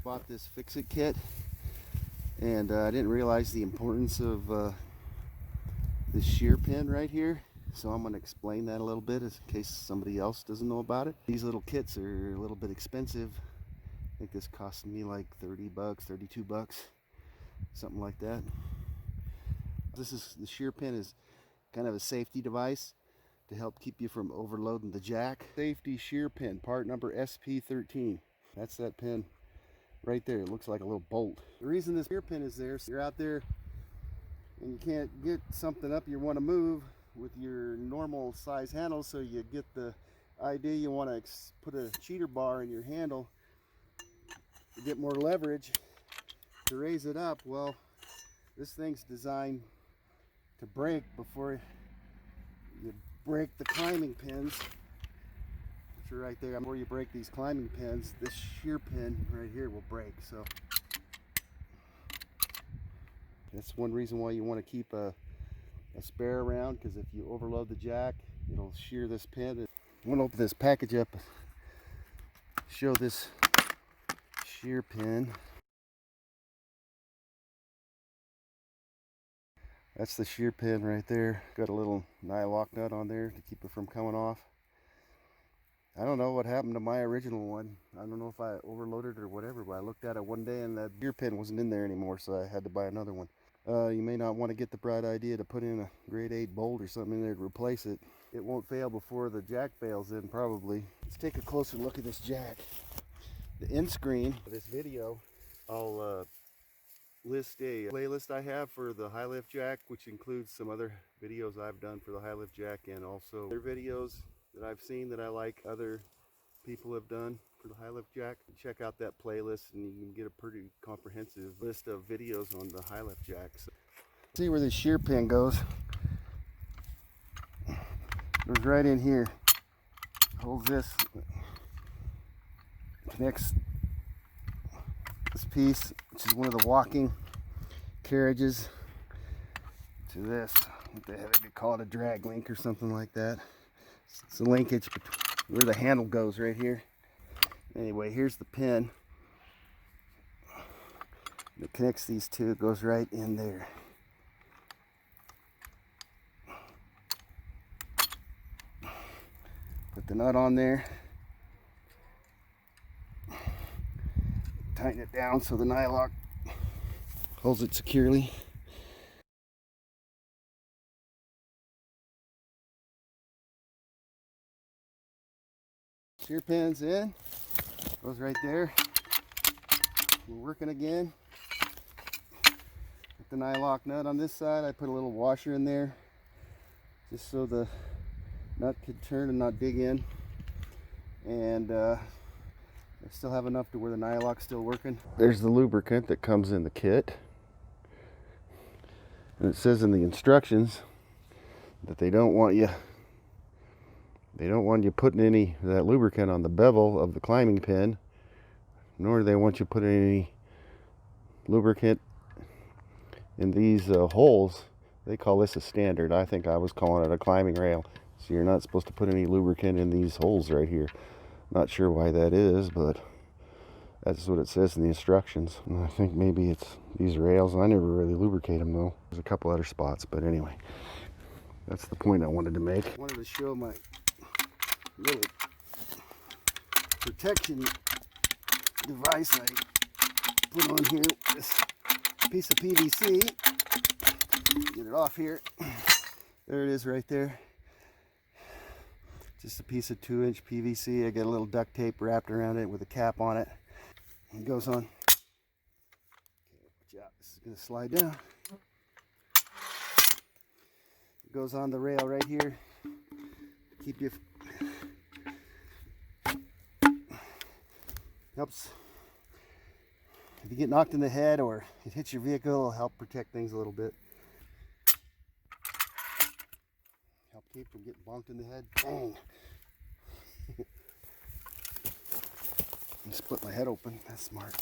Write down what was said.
just bought this Fix-It kit, and I didn't realize the importance of this shear pin right here. So I'm going to explain that a little bit in case somebody else doesn't know about it. These little kits are a little bit expensive. I think this cost me like 30 bucks, 32 bucks, something like that. The shear pin is kind of a safety device to help keep you from overloading the jack. Safety shear pin, part number SP13. That's that pin right there. It looks like a little bolt. The reason this shear pin is there, so you're out there and you can't get something up you want to move with your normal size handle, so you get the idea you want to put a cheater bar in your handle to get more leverage to raise it up. Well, this thing's designed to break before you break the climbing pins, which are right there. Before you break these climbing pins, this shear pin right here will break. So that's one reason why you want to keep a spare around, because if you overload the jack, it'll shear this pin. I'm going to open this package up, show this shear pin. That's the shear pin right there. Got a little nylock nut on there to keep it from coming off. I don't know what happened to my original one. I don't know if I overloaded or whatever, but I looked at it one day and that shear pin wasn't in there anymore, so I had to buy another one. You may not want to get the bright idea to put in a grade 8 bolt or something in there to replace it. It won't fail before the jack fails in, probably. Let's take a closer look at this jack. The end screen of this video, I'll list a playlist I have for the high lift jack, which includes some other videos I've done for the high lift jack, and also other videos that I've seen that I like other people have done for the high lift jack. Check out that playlist and you can get a pretty comprehensive list of videos on the high lift jack. So, see where this shear pin goes. It goes right in here. Holds this. Connects this piece, which is one of the walking carriages, to this. What the heck, they call it a drag link or something like that. It's a linkage between where the handle goes right here. Anyway, here's the pin that connects these two. It goes right in there. Put the nut on there. Tighten it down so the nylock holds it securely. Shear pin's in, goes right there. We're working again. Put the nylock nut on this side. I put a little washer in there just so the nut could turn and not dig in. And I still have enough to where the nylock's still working. There's the lubricant that comes in the kit. And it says in the instructions that they don't want you putting any of that lubricant on the bevel of the climbing pin, nor do they want you putting any lubricant in these holes. They call this a standard. I think I was calling it a climbing rail. So you're not supposed to put any lubricant in these holes right here. Not sure why that is, but that's what it says in the instructions. And I think maybe it's these rails. I never really lubricate them though. There's a couple other spots, but anyway, that's the point I wanted to make. I wanted to show my little protection device I put on here. This piece of PVC. Get it off here. There it is right there. Just a piece of 2-inch PVC. I got a little duct tape wrapped around it with a cap on it. It goes on. Okay, watch out. This is going to slide down. It goes on the rail right here. Keep you. Helps. If you get knocked in the head or it hits your vehicle, it'll help protect things a little bit. Help keep from getting bonked in the head. Bang! Split my head open. That's smart.